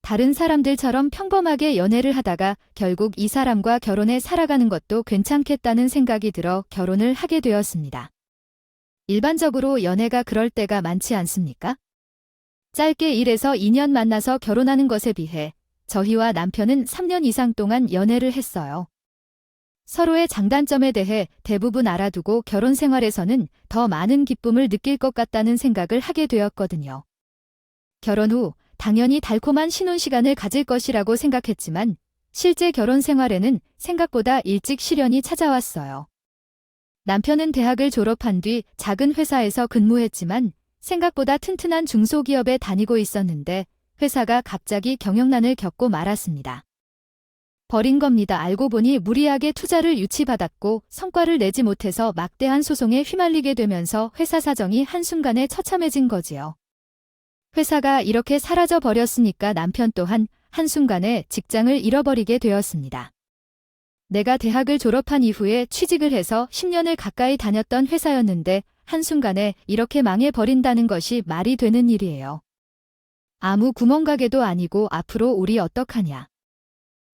다른 사람들처럼 평범하게 연애를 하다가 결국 이 사람과 결혼해 살아가는 것도 괜찮겠다는 생각이 들어 결혼을 하게 되었습니다. 일반적으로 연애가 그럴 때가 많지 않습니까? 짧게 1에서 2년 만나서 결혼하는 것에 비해 저희와 남편은 3년 이상 동안 연애를 했어요. 서로의 장단점에 대해 대부분 알아두고 결혼 생활에서는 더 많은 기쁨을 느낄 것 같다는 생각을 하게 되었거든요. 결혼 후 당연히 달콤한 신혼시간을 가질 것이라고 생각했지만 실제 결혼 생활에는 생각보다 일찍 시련이 찾아왔어요. 남편은 대학을 졸업한 뒤 작은 회사에서 근무했지만 생각보다 튼튼한 중소기업에 다니고 있었는데 회사가 갑자기 경영난을 겪고 말았습니다. 버린 겁니다. 알고 보니 무리하게 투자를 유치받았고 성과를 내지 못해서 막대한 소송에 휘말리게 되면서 회사 사정이 한순간에 처참해진 거지요. 회사가 이렇게 사라져 버렸으니까 남편 또한 한순간에 직장을 잃어버리게 되었습니다. 내가 대학을 졸업한 이후에 취직을 해서 10년을 가까이 다녔던 회사였는데 한순간에 이렇게 망해버린다는 것이 말이 되는 일이에요. 아무 구멍가게도 아니고 앞으로 우리 어떡하냐.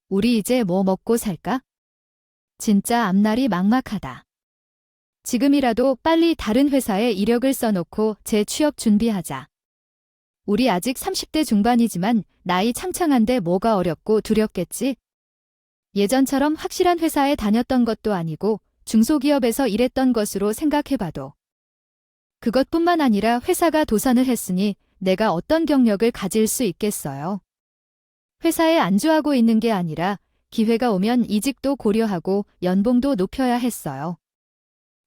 우리 이제 뭐 먹고 살까? 진짜 앞날이 막막하다. 지금이라도 빨리 다른 회사에 이력을 써놓고 재취업 준비하자. 우리 아직 30대 중반이지만 나이 창창한데 뭐가 어렵고 두렵겠지? 예전처럼 확실한 회사에 다녔던 것도 아니고 중소기업에서 일했던 것으로 생각해봐도. 그것뿐만 아니라 회사가 도산을 했으니 내가 어떤 경력을 가질 수 있겠어요? 회사에 안주하고 있는 게 아니라 기회가 오면 이직도 고려하고 연봉도 높여야 했어요.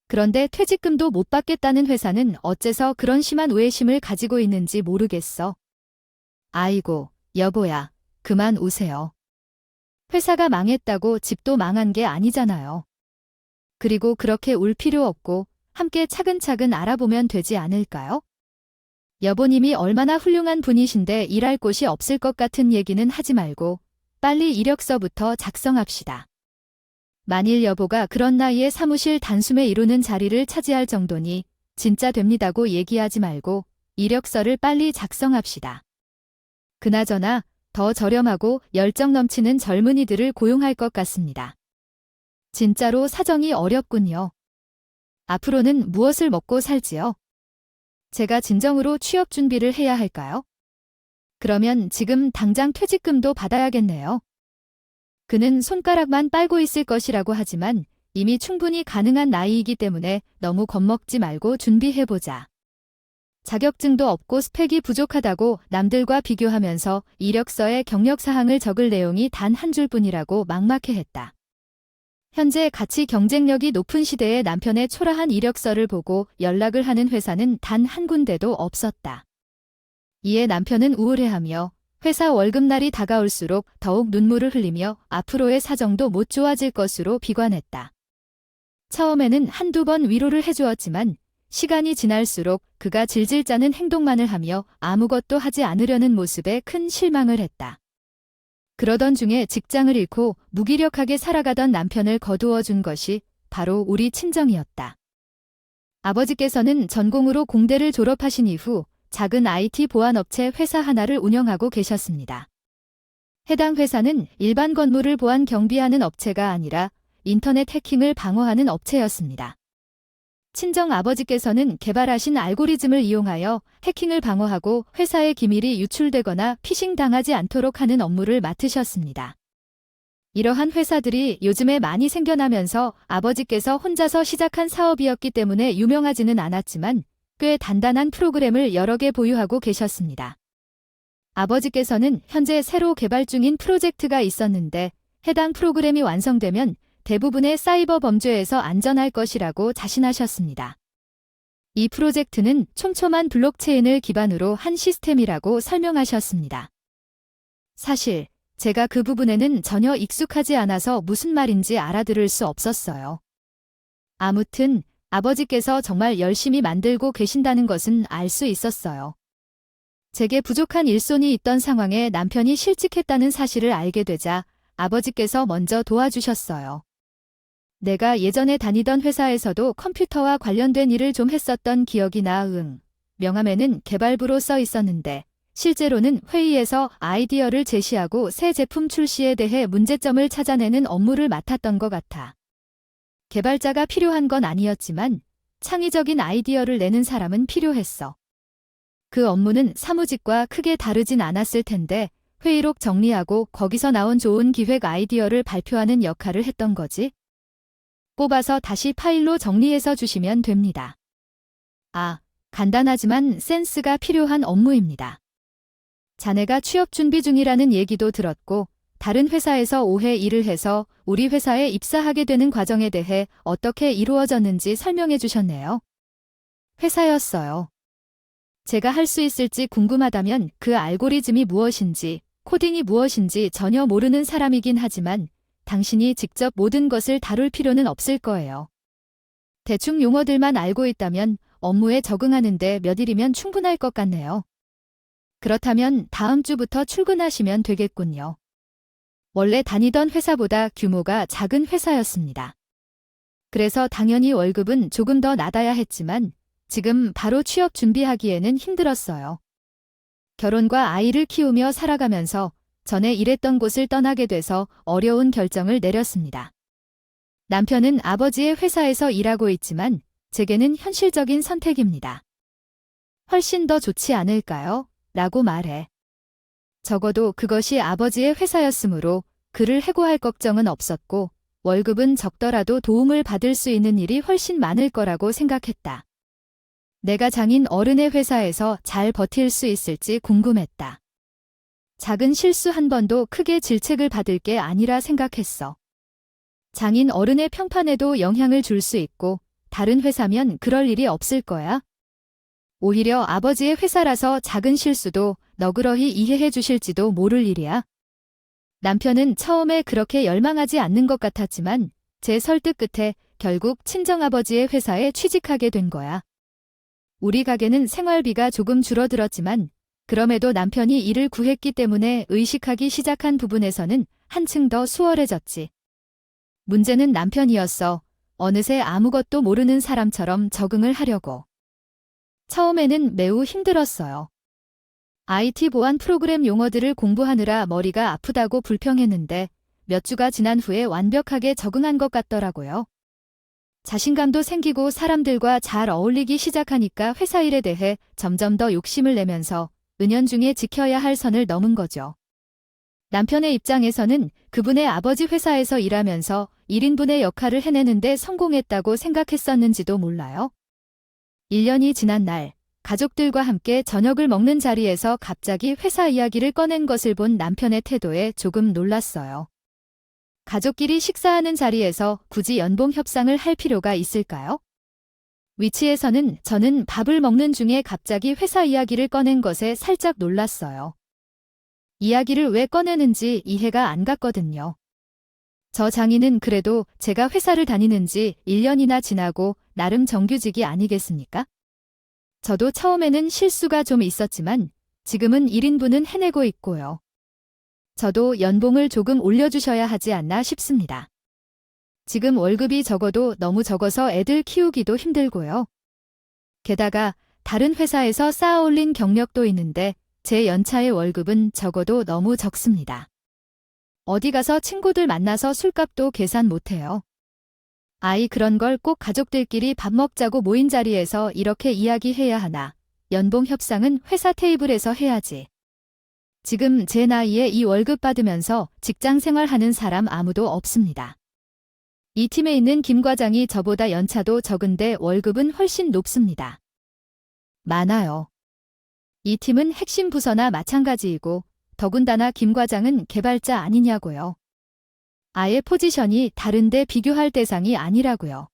그런데 퇴직금도 못 받겠다는 회사는 어째서 그런 심한 우애심을 가지고 있는지 모르겠어. 아이고, 여보야, 그만 우세요. 회사가 망했다고 집도 망한 게 아니잖아요. 그리고 그렇게 울 필요 없고 함께 차근차근 알아보면 되지 않을까요? 여보님이 얼마나 훌륭한 분이신데 일할 곳이 없을 것 같은 얘기는 하지 말고 빨리 이력서부터 작성합시다. 만일 여보가 그런 나이에 사무실 단숨에 이루는 자리를 차지할 정도니 진짜 됩니다고 얘기하지 말고 이력서를 빨리 작성합시다. 그나저나 더 저렴하고 열정 넘치는 젊은이들을 고용할 것 같습니다. 진짜로 사정이 어렵군요. 앞으로는 무엇을 먹고 살지요? 제가 진정으로 취업 준비를 해야 할까요? 그러면 지금 당장 퇴직금도 받아야겠네요. 그는 손가락만 빨고 있을 것이라고 하지만 이미 충분히 가능한 나이이기 때문에 너무 겁먹지 말고 준비해보자. 자격증도 없고 스펙이 부족하다고 남들과 비교하면서 이력서에 경력사항을 적을 내용이 단 한 줄뿐이라고 막막해했다. 현재 가치 경쟁력이 높은 시대에 남편의 초라한 이력서를 보고 연락을 하는 회사는 단 한 군데도 없었다. 이에 남편은 우울해하며 회사 월급날이 다가올수록 더욱 눈물을 흘리며 앞으로의 사정도 못 좋아질 것으로 비관했다. 처음에는 한두 번 위로를 해주었지만 시간이 지날수록 그가 질질 짜는 행동만을 하며 아무것도 하지 않으려는 모습에 큰 실망을 했다. 그러던 중에 직장을 잃고 무기력하게 살아가던 남편을 거두어 준 것이 바로 우리 친정이었다. 아버지께서는 전공으로 공대를 졸업하신 이후 작은 IT 보안업체 회사 하나를 운영하고 계셨습니다. 해당 회사는 일반 건물을 보안 경비하는 업체가 아니라 인터넷 해킹을 방어하는 업체였습니다. 친정 아버지께서는 개발하신 알고리즘을 이용하여 해킹을 방어하고 회사의 기밀이 유출되거나 피싱 당하지 않도록 하는 업무를 맡으셨습니다. 이러한 회사들이 요즘에 많이 생겨나면서 아버지께서 혼자서 시작한 사업이었기 때문에 유명하지는 않았지만 꽤 단단한 프로그램을 여러 개 보유하고 계셨습니다. 아버지께서는 현재 새로 개발 중인 프로젝트가 있었는데 해당 프로그램이 완성되면 대부분의 사이버 범죄에서 안전할 것이라고 자신하셨습니다. 이 프로젝트는 촘촘한 블록체인을 기반으로 한 시스템이라고 설명하셨습니다. 사실 제가 그 부분에는 전혀 익숙하지 않아서 무슨 말인지 알아들을 수 없었어요. 아무튼 아버지께서 정말 열심히 만들고 계신다는 것은 알 수 있었어요. 제게 부족한 일손이 있던 상황에 남편이 실직했다는 사실을 알게 되자 아버지께서 먼저 도와주셨어요. 내가 예전에 다니던 회사에서도 컴퓨터와 관련된 일을 좀 했었던 기억이 나. 명함에는 개발부로 써 있었는데 실제로는 회의에서 아이디어를 제시하고 새 제품 출시에 대해 문제점을 찾아내는 업무를 맡았던 것 같아. 개발자가 필요한 건 아니었지만 창의적인 아이디어를 내는 사람은 필요했어. 그 업무는 사무직과 크게 다르진 않았을 텐데 회의록 정리하고 거기서 나온 좋은 기획 아이디어를 발표하는 역할을 했던 거지. 뽑아서 다시 파일로 정리해서 주시면 됩니다. 간단하지만 센스가 필요한 업무입니다. 자네가 취업 준비 중이라는 얘기도 들었고 다른 회사에서 5회 일을 해서 우리 회사에 입사하게 되는 과정에 대해 어떻게 이루어졌는지 설명해 주셨네요. 회사였어요. 제가 할 수 있을지 궁금하다면 그 알고리즘이 무엇인지, 코딩이 무엇인지 전혀 모르는 사람이긴 하지만 당신이 직접 모든 것을 다룰 필요는 없을 거예요. 대충 용어들만 알고 있다면 업무에 적응하는데 몇 일이면 충분할 것 같네요. 그렇다면 다음 주부터 출근하시면 되겠군요. 원래 다니던 회사보다 규모가 작은 회사였습니다. 그래서 당연히 월급은 조금 더 낮아야 했지만 지금 바로 취업 준비하기에는 힘들었어요. 결혼과 아이를 키우며 살아가면서 전에 일했던 곳을 떠나게 돼서 어려운 결정을 내렸습니다. 남편은 아버지의 회사에서 일하고 있지만 제게는 현실적인 선택입니다. 훨씬 더 좋지 않을까요? 라고 말해. 적어도 그것이 아버지의 회사였으므로 그를 해고할 걱정은 없었고 월급은 적더라도 도움을 받을 수 있는 일이 훨씬 많을 거라고 생각했다. 내가 장인 어른의 회사에서 잘 버틸 수 있을지 궁금했다. 작은 실수 한 번도 크게 질책을 받을 게 아니라 생각했어. 장인 어른의 평판에도 영향을 줄 수 있고 다른 회사면 그럴 일이 없을 거야. 오히려 아버지의 회사라서 작은 실수도 너그러이 이해해 주실지도 모를 일이야. 남편은 처음에 그렇게 열망하지 않는 것 같았지만 제 설득 끝에 결국 친정아버지의 회사에 취직하게 된 거야. 우리 가게는 생활비가 조금 줄어들었지만 그럼에도 남편이 일을 구했기 때문에 의식하기 시작한 부분에서는 한층 더 수월해졌지. 문제는 남편이었어. 어느새 아무것도 모르는 사람처럼 적응을 하려고. 처음에는 매우 힘들었어요. IT 보안 프로그램 용어들을 공부하느라 머리가 아프다고 불평했는데 몇 주가 지난 후에 완벽하게 적응한 것 같더라고요. 자신감도 생기고 사람들과 잘 어울리기 시작하니까 회사 일에 대해 점점 더 욕심을 내면서 은연중에 지켜야 할 선을 넘은 거죠. 남편의 입장에서는 그분의 아버지 회사에서 일하면서 1인분의 역할을 해내는데 성공했다고 생각했었는지도 몰라요. 1년이 지난 날, 가족들과 함께 저녁을 먹는 자리에서 갑자기 회사 이야기를 꺼낸 것을 본 남편의 태도에 조금 놀랐어요. 가족끼리 식사하는 자리에서 굳이 연봉 협상을 할 필요가 있을까요? 위치에서는 저는 밥을 먹는 중에 갑자기 회사 이야기를 꺼낸 것에 살짝 놀랐어요. 이야기를 왜 꺼내는지 이해가 안 갔거든요. 저 장인은 그래도 제가 회사를 다니는 지 1년이나 지나고 나름 정규직이 아니겠습니까? 저도 처음에는 실수가 좀 있었지만 지금은 1인분은 해내고 있고요. 저도 연봉을 조금 올려주셔야 하지 않나 싶습니다. 지금 월급이 적어도 너무 적어서 애들 키우기도 힘들고요. 게다가 다른 회사에서 쌓아올린 경력도 있는데 제 연차의 월급은 적어도 너무 적습니다. 어디 가서 친구들 만나서 술값도 계산 못해요. 그런 걸 꼭 가족들끼리 밥 먹자고 모인 자리에서 이렇게 이야기해야 하나. 연봉 협상은 회사 테이블에서 해야지. 지금 제 나이에 이 월급 받으면서 직장 생활하는 사람 아무도 없습니다. 이 팀에 있는 김 과장이 저보다 연차도 적은데 월급은 훨씬 높습니다. 많아요. 이 팀은 핵심 부서나 마찬가지이고 더군다나 김 과장은 개발자 아니냐고요. 아예 포지션이 다른데 비교할 대상이 아니라고요.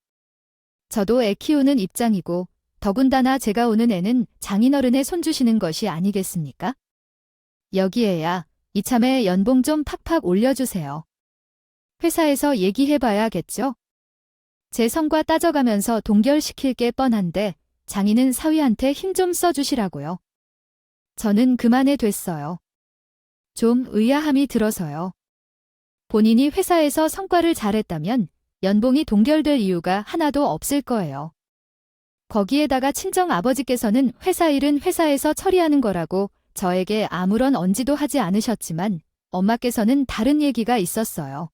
저도 애 키우는 입장이고 더군다나 제가 오는 애는 장인어른의 손주시는 것이 아니겠습니까? 여기에야 이참에 연봉 좀 팍팍 올려주세요. 회사에서 얘기해봐야겠죠? 제 성과 따져가면서 동결시킬 게 뻔한데 장인은 사위한테 힘 좀 써주시라고요. 저는 그만해 됐어요. 좀 의아함이 들어서요. 본인이 회사에서 성과를 잘했다면 연봉이 동결될 이유가 하나도 없을 거예요. 거기에다가 친정 아버지께서는 회사 일은 회사에서 처리하는 거라고 저에게 아무런 언지도 하지 않으셨지만 엄마께서는 다른 얘기가 있었어요.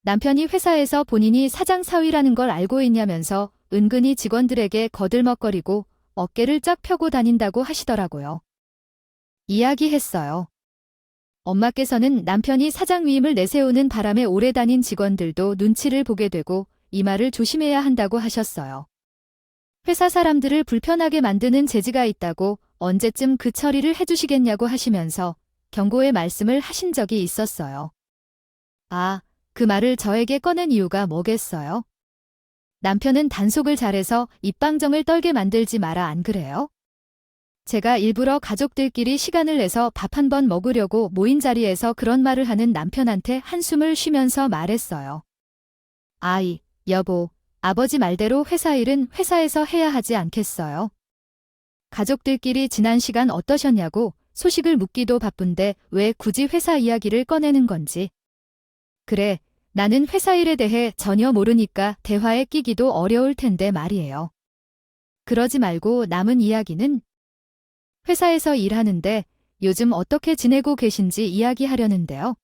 남편이 회사에서 본인이 사장 사위라는 걸 알고 있냐면서 은근히 직원들에게 거들먹거리고 어깨를 쫙 펴고 다닌다고 하시더라고요. 이야기했어요. 엄마께서는 남편이 사장 위임을 내세우는 바람에 오래 다닌 직원들도 눈치를 보게 되고 이 말을 조심해야 한다고 하셨어요. 회사 사람들을 불편하게 만드는 재지가 있다고 언제쯤 그 처리를 해주시겠냐고 하시면서 경고의 말씀을 하신 적이 있었어요. 아, 그 말을 저에게 꺼낸 이유가 뭐겠어요? 남편은 단속을 잘해서 입방정을 떨게 만들지 마라 안 그래요? 제가 일부러 가족들끼리 시간을 내서 밥 한 번 먹으려고 모인 자리에서 그런 말을 하는 남편한테 한숨을 쉬면서 말했어요. 아이, 여보, 아버지 말대로 회사 일은 회사에서 해야 하지 않겠어요? 가족들끼리 지난 시간 어떠셨냐고 소식을 묻기도 바쁜데 왜 굳이 회사 이야기를 꺼내는 건지. 그래, 나는 회사 일에 대해 전혀 모르니까 대화에 끼기도 어려울 텐데 말이에요. 그러지 말고 남은 이야기는 회사에서 일하는데 요즘 어떻게 지내고 계신지 이야기하려는데요.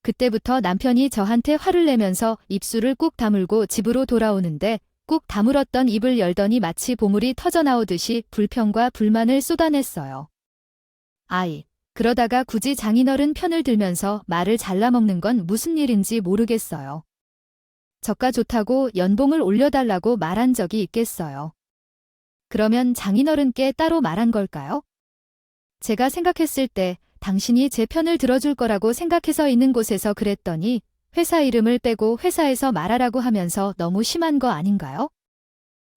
그때부터 남편이 저한테 화를 내면서 입술을 꾹 다물고 집으로 돌아오는데 꾹 다물었던 입을 열더니 마치 보물이 터져나오듯이 불평과 불만을 쏟아냈어요. 아이, 그러다가 굳이 장인어른 편을 들면서 말을 잘라먹는 건 무슨 일인지 모르겠어요. 저가 좋다고 연봉을 올려달라고 말한 적이 있겠어요. 그러면 장인어른께 따로 말한 걸까요? 제가 생각했을 때 당신이 제 편을 들어줄 거라고 생각해서 있는 곳에서 그랬더니 회사 이름을 빼고 회사에서 말하라고 하면서 너무 심한 거 아닌가요?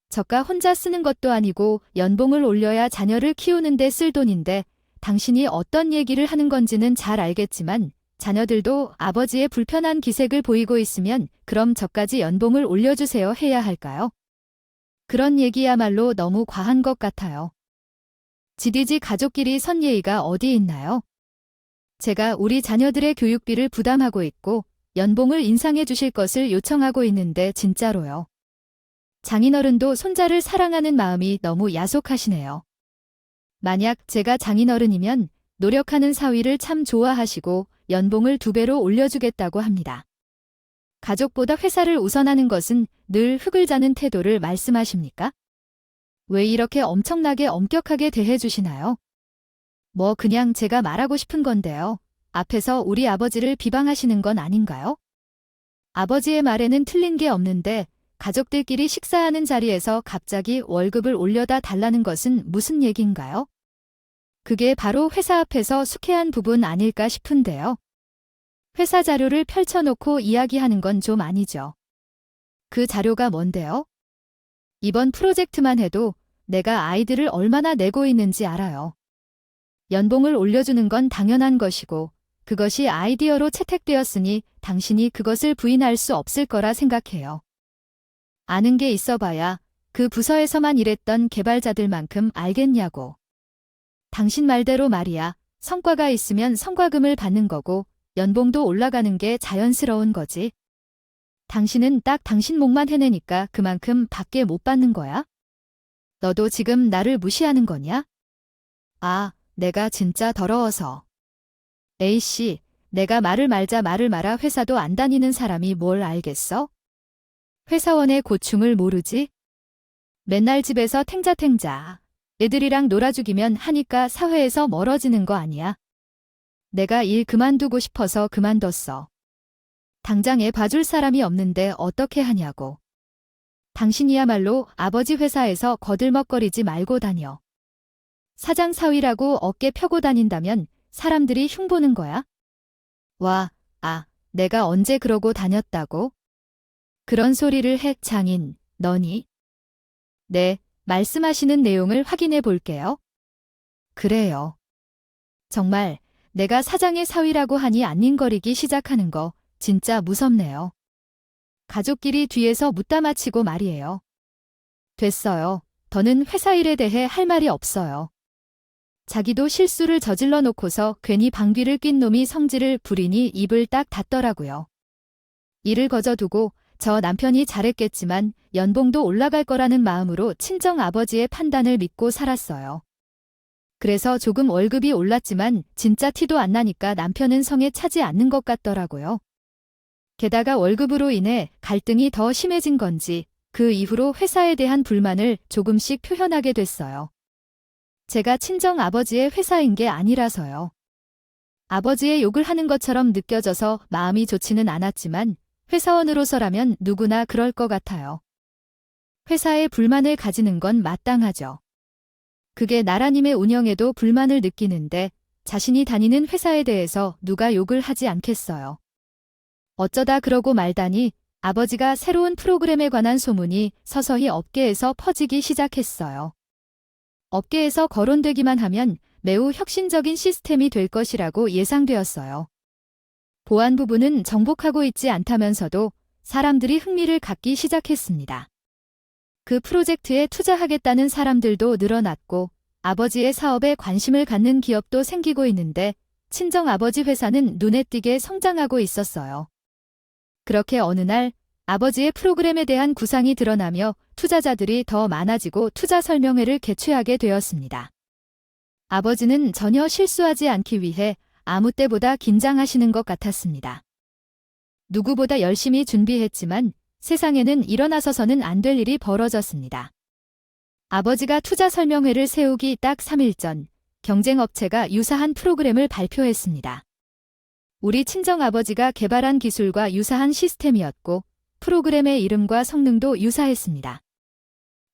저가 혼자 쓰는 것도 아니고 연봉을 올려야 자녀를 키우는데 쓸 돈인데 당신이 어떤 얘기를 하는 건지는 잘 알겠지만 자녀들도 아버지의 불편한 기색을 보이고 있으면 그럼 저까지 연봉을 올려주세요 해야 할까요? 그런 얘기야말로 너무 과한 것 같아요. 지디지 가족끼리 선 예의가 어디 있나요? 제가 우리 자녀들의 교육비를 부담하고 있고 연봉을 인상해 주실 것을 요청하고 있는데 진짜로요. 장인어른도 손자를 사랑하는 마음이 너무 야속하시네요. 만약 제가 장인어른이면 노력하는 사위를 참 좋아하시고 연봉을 2배로 올려주겠다고 합니다. 가족보다 회사를 우선하는 것은 늘 흙을 자는 태도를 말씀하십니까? 왜 이렇게 엄청나게 엄격하게 대해주시나요? 뭐 그냥 제가 말하고 싶은 건데요. 앞에서 우리 아버지를 비방하시는 건 아닌가요? 아버지의 말에는 틀린 게 없는데 가족들끼리 식사하는 자리에서 갑자기 월급을 올려다 달라는 것은 무슨 얘기인가요? 그게 바로 회사 앞에서 숙해한 부분 아닐까 싶은데요. 회사 자료를 펼쳐놓고 이야기하는 건 좀 아니죠. 그 자료가 뭔데요? 이번 프로젝트만 해도 내가 아이들을 얼마나 내고 있는지 알아요. 연봉을 올려주는 건 당연한 것이고 그것이 아이디어로 채택되었으니 당신이 그것을 부인할 수 없을 거라 생각해요. 아는 게 있어봐야 그 부서에서만 일했던 개발자들만큼 알겠냐고. 당신 말대로 말이야. 성과가 있으면 성과금을 받는 거고 연봉도 올라가는 게 자연스러운 거지. 당신은 딱 당신 몫만 해내니까 그만큼 밖에 못 받는 거야? 너도 지금 나를 무시하는 거냐? 아, 내가 진짜 더러워서. A씨, 내가 말을 말자 말을 말아 회사도 안 다니는 사람이 뭘 알겠어? 회사원의 고충을 모르지? 맨날 집에서 탱자탱자. 애들이랑 놀아주기면 하니까 사회에서 멀어지는 거 아니야? 내가 일 그만두고 싶어서 그만뒀어. 당장 애 봐줄 사람이 없는데 어떻게 하냐고. 당신이야말로 아버지 회사에서 거들먹거리지 말고 다녀. 사장 사위라고 어깨 펴고 다닌다면 사람들이 흉보는 거야? 와, 내가 언제 그러고 다녔다고? 그런 소리를 해, 장인, 너니? 네, 말씀하시는 내용을 확인해 볼게요. 그래요. 정말 내가 사장의 사위라고 하니 안닝거리기 시작하는 거 진짜 무섭네요. 가족끼리 뒤에서 묻다 마치고 말이에요. 됐어요. 더는 회사 일에 대해 할 말이 없어요. 자기도 실수를 저질러 놓고서 괜히 방귀를 낀 놈이 성질을 부리니 입을 딱 닫더라고요. 일을 거저두고 저 남편이 잘했겠지만 연봉도 올라갈 거라는 마음으로 친정 아버지의 판단을 믿고 살았어요. 그래서 조금 월급이 올랐지만 진짜 티도 안 나니까 남편은 성에 차지 않는 것 같더라고요. 게다가 월급으로 인해 갈등이 더 심해진 건지 그 이후로 회사에 대한 불만을 조금씩 표현하게 됐어요. 제가 친정 아버지의 회사인 게 아니라서요. 아버지의 욕을 하는 것처럼 느껴져서 마음이 좋지는 않았지만 회사원으로서라면 누구나 그럴 것 같아요. 회사에 불만을 가지는 건 마땅하죠. 그게 나라님의 운영에도 불만을 느끼는데 자신이 다니는 회사에 대해서 누가 욕을 하지 않겠어요. 어쩌다 그러고 말다니 아버지가 새로운 프로그램에 관한 소문이 서서히 업계에서 퍼지기 시작했어요. 업계에서 거론되기만 하면 매우 혁신적인 시스템이 될 것이라고 예상되었어요. 보안부부는 정복하고 있지 않다면서도 사람들이 흥미를 갖기 시작했습니다. 그 프로젝트에 투자하겠다는 사람들도 늘어났고 아버지의 사업에 관심을 갖는 기업도 생기고 있는데 친정 아버지 회사는 눈에 띄게 성장하고 있었어요. 그렇게 어느 날 아버지의 프로그램에 대한 구상이 드러나며 투자자들이 더 많아지고 투자 설명회를 개최하게 되었습니다. 아버지는 전혀 실수하지 않기 위해 아무 때보다 긴장하시는 것 같았습니다. 누구보다 열심히 준비했지만 세상에는 일어나서서는 안 될 일이 벌어졌습니다. 아버지가 투자 설명회를 세우기 딱 3일 전 경쟁업체가 유사한 프로그램을 발표했습니다. 우리 친정아버지가 개발한 기술과 유사한 시스템이었고 프로그램의 이름과 성능도 유사했습니다.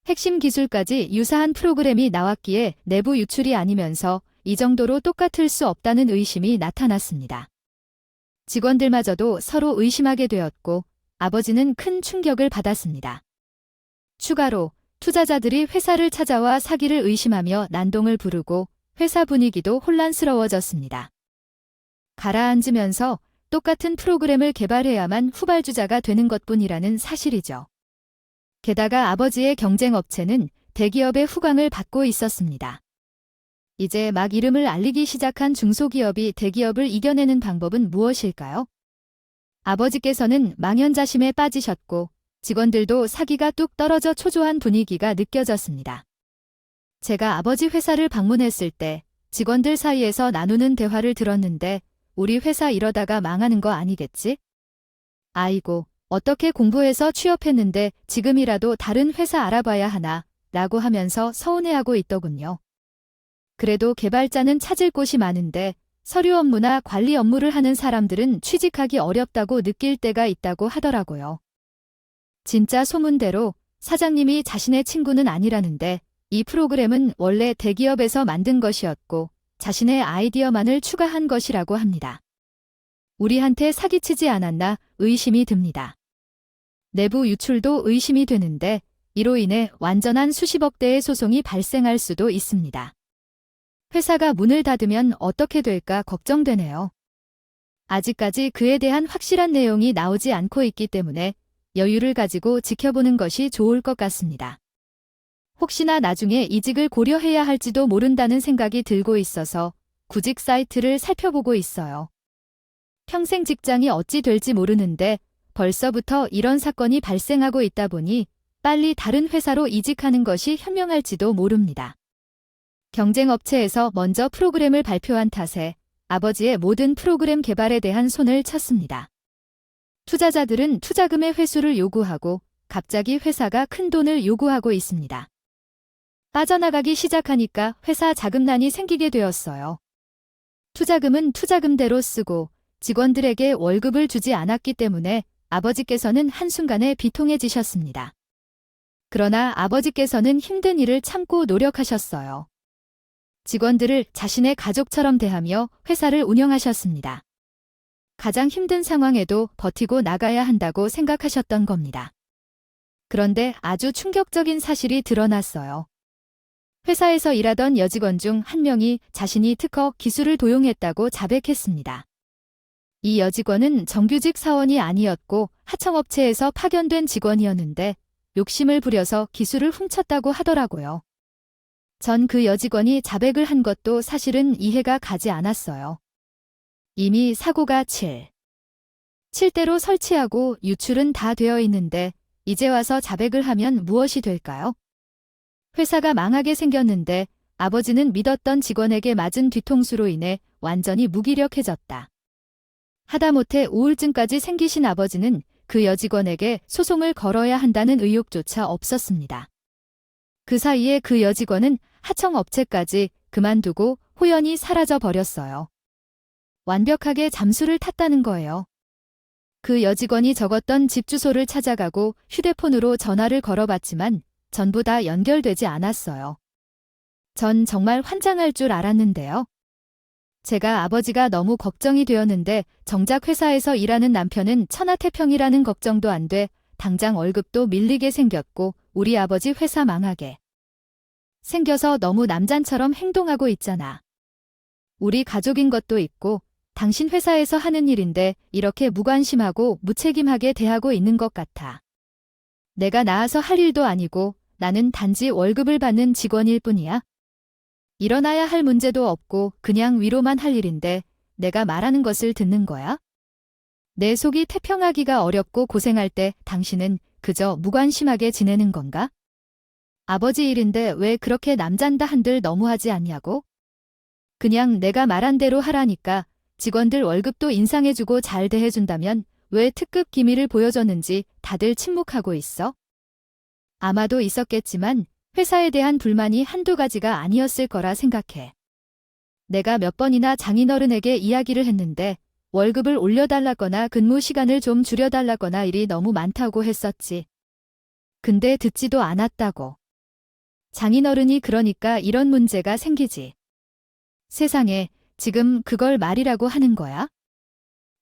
핵심 기술까지 유사한 프로그램이 나왔기에 내부 유출이 아니면서 이 정도로 똑같을 수 없다는 의심이 나타났습니다. 직원들마저도 서로 의심하게 되었고 아버지는 큰 충격을 받았습니다. 추가로 투자자들이 회사를 찾아와 사기를 의심하며 난동을 부르고 회사 분위기도 혼란스러워졌습니다. 가라앉으면서 똑같은 프로그램을 개발해야만 후발주자가 되는 것뿐이라는 사실이죠. 게다가 아버지의 경쟁업체는 대기업의 후광을 받고 있었습니다. 이제 막 이름을 알리기 시작한 중소기업이 대기업을 이겨내는 방법은 무엇일까요? 아버지께서는 망연자심에 빠지셨고 직원들도 사기가 뚝 떨어져 초조한 분위기가 느껴졌습니다. 제가 아버지 회사를 방문했을 때 직원들 사이에서 나누는 대화를 들었는데 우리 회사 이러다가 망하는 거 아니겠지? 아이고, 어떻게 공부해서 취업했는데 지금이라도 다른 회사 알아봐야 하나 라고 하면서 서운해하고 있더군요. 그래도 개발자는 찾을 곳이 많은데 서류 업무나 관리 업무를 하는 사람들은 취직하기 어렵다고 느낄 때가 있다고 하더라고요. 진짜 소문대로 사장님이 자신의 친구는 아니라는데 이 프로그램은 원래 대기업에서 만든 것이었고 자신의 아이디어만을 추가한 것이라고 합니다. 우리한테 사기치지 않았나 의심이 듭니다. 내부 유출도 의심이 되는데 이로 인해 완전한 수십억 대의 소송이 발생할 수도 있습니다. 회사가 문을 닫으면 어떻게 될까 걱정되네요. 아직까지 그에 대한 확실한 내용이 나오지 않고 있기 때문에 여유를 가지고 지켜보는 것이 좋을 것 같습니다. 혹시나 나중에 이직을 고려해야 할지도 모른다는 생각이 들고 있어서 구직 사이트를 살펴보고 있어요. 평생 직장이 어찌 될지 모르는데 벌써부터 이런 사건이 발생하고 있다 보니 빨리 다른 회사로 이직하는 것이 현명할지도 모릅니다. 경쟁업체에서 먼저 프로그램을 발표한 탓에 아버지의 모든 프로그램 개발에 대한 손을 쳤습니다. 투자자들은 투자금의 회수를 요구하고 갑자기 회사가 큰 돈을 요구하고 있습니다. 빠져나가기 시작하니까 회사 자금난이 생기게 되었어요. 투자금은 투자금대로 쓰고 직원들에게 월급을 주지 않았기 때문에 아버지께서는 한순간에 비통해지셨습니다. 그러나 아버지께서는 힘든 일을 참고 노력하셨어요. 직원들을 자신의 가족처럼 대하며 회사를 운영하셨습니다. 가장 힘든 상황에도 버티고 나가야 한다고 생각하셨던 겁니다. 그런데 아주 충격적인 사실이 드러났어요. 회사에서 일하던 여직원 중 한 명이 자신이 특허 기술을 도용했다고 자백했습니다. 이 여직원은 정규직 사원이 아니었고 하청업체에서 파견된 직원이었는데 욕심을 부려서 기술을 훔쳤다고 하더라고요. 전 그 여직원이 자백을 한 것도 사실은 이해가 가지 않았어요. 이미 사고가 7대로 설치하고 유출은 다 되어 있는데 이제 와서 자백을 하면 무엇이 될까요? 회사가 망하게 생겼는데 아버지는 믿었던 직원에게 맞은 뒤통수로 인해 완전히 무기력해졌다. 하다못해 우울증까지 생기신 아버지는 그 여직원에게 소송을 걸어야 한다는 의욕조차 없었습니다. 그 사이에 그 여직원은 하청업체까지 그만두고 호연히 사라져 버렸어요. 완벽하게 잠수를 탔다는 거예요. 그 여직원이 적었던 집 주소를 찾아가고 휴대폰으로 전화를 걸어봤지만 전부 다 연결되지 않았어요. 전 정말 환장할 줄 알았는데요. 제가 아버지가 너무 걱정이 되었는데 정작 회사에서 일하는 남편은 천하태평이라는 걱정도 안 돼 당장 월급도 밀리게 생겼고 우리 아버지 회사 망하게 생겨서 너무 남잔처럼 행동하고 있잖아. 우리 가족인 것도 있고 당신 회사에서 하는 일인데 이렇게 무관심하고 무책임하게 대하고 있는 것 같아. 내가 나아서 할 일도 아니고 나는 단지 월급을 받는 직원일 뿐이야. 일어나야 할 문제도 없고 그냥 위로만 할 일인데 내가 말하는 것을 듣는 거야? 내 속이 태평하기가 어렵고 고생할 때 당신은 그저 무관심하게 지내는 건가? 아버지 일인데 왜 그렇게 남잔다 한들 너무하지 않냐고? 그냥 내가 말한 대로 하라니까 직원들 월급도 인상해주고 잘 대해준다면 왜 특급 기밀을 보여줬는지 다들 침묵하고 있어? 아마도 있었겠지만 회사에 대한 불만이 한두 가지가 아니었을 거라 생각해. 내가 몇 번이나 장인어른에게 이야기를 했는데 월급을 올려달라거나 근무 시간을 좀 줄여달라거나 일이 너무 많다고 했었지. 근데 듣지도 않았다고. 장인어른이 그러니까 이런 문제가 생기지. 세상에, 지금 그걸 말이라고 하는 거야?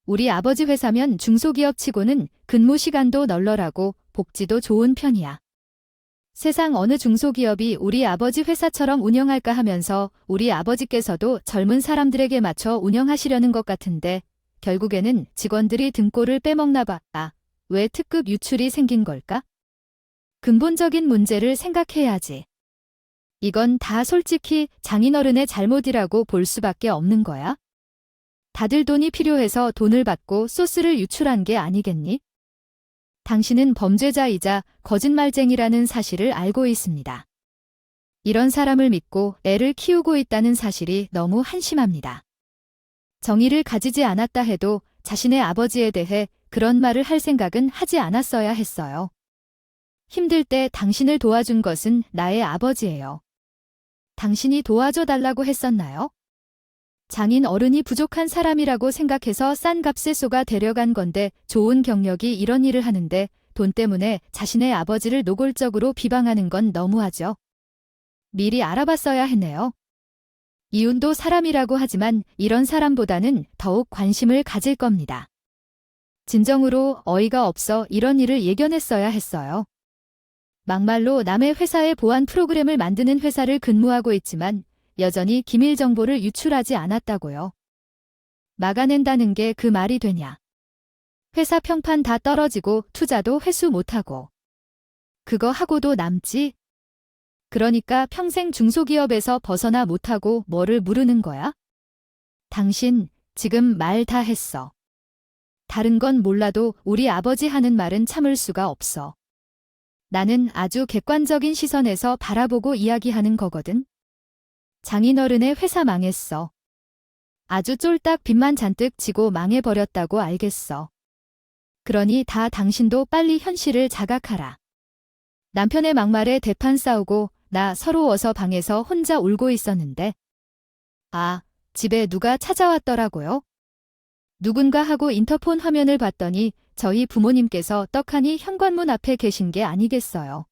우리 아버지 회사면 중소기업 치고는 근무 시간도 널널하고 복지도 좋은 편이야. 세상 어느 중소기업이 우리 아버지 회사처럼 운영할까 하면서 우리 아버지께서도 젊은 사람들에게 맞춰 운영하시려는 것 같은데 결국에는 직원들이 등골을 빼먹나 봐. 왜 특급 유출이 생긴 걸까? 근본적인 문제를 생각해야지. 이건 다 솔직히 장인어른의 잘못이라고 볼 수밖에 없는 거야. 다들 돈이 필요해서 돈을 받고 소스를 유출한 게 아니겠니? 당신은 범죄자이자 거짓말쟁이라는 사실을 알고 있습니다. 이런 사람을 믿고 애를 키우고 있다는 사실이 너무 한심합니다. 정의를 가지지 않았다 해도 자신의 아버지에 대해 그런 말을 할 생각은 하지 않았어야 했어요. 힘들 때 당신을 도와준 것은 나의 아버지예요. 당신이 도와줘 달라고 했었나요? 장인 어른이 부족한 사람이라고 생각해서 싼 값에 쏘가 데려간 건데 좋은 경력이 이런 일을 하는데 돈 때문에 자신의 아버지를 노골적으로 비방하는 건 너무하죠. 미리 알아봤어야 했네요. 이윤도 사람이라고 하지만 이런 사람보다는 더욱 관심을 가질 겁니다. 진정으로 어이가 없어 이런 일을 예견했어야 했어요. 막말로 남의 회사에 보안 프로그램을 만드는 회사를 근무하고 있지만 여전히 기밀 정보를 유출하지 않았다고요. 막아낸다는 게 그 말이 되냐. 회사 평판 다 떨어지고 투자도 회수 못하고. 그거 하고도 남지? 그러니까 평생 중소기업에서 벗어나 못하고 뭐를 물으는 거야? 당신 지금 말 다 했어. 다른 건 몰라도 우리 아버지 하는 말은 참을 수가 없어. 나는 아주 객관적인 시선에서 바라보고 이야기하는 거거든. 장인어른의 회사 망했어. 아주 쫄딱 빚만 잔뜩 지고 망해버렸다고 알겠어. 그러니 다 당신도 빨리 현실을 자각하라. 남편의 막말에 대판 싸우고 나 서러워서 방에서 혼자 울고 있었는데 집에 누가 찾아왔더라고요. 누군가 하고 인터폰 화면을 봤더니 저희 부모님께서 떡하니 현관문 앞에 계신 게 아니겠어요.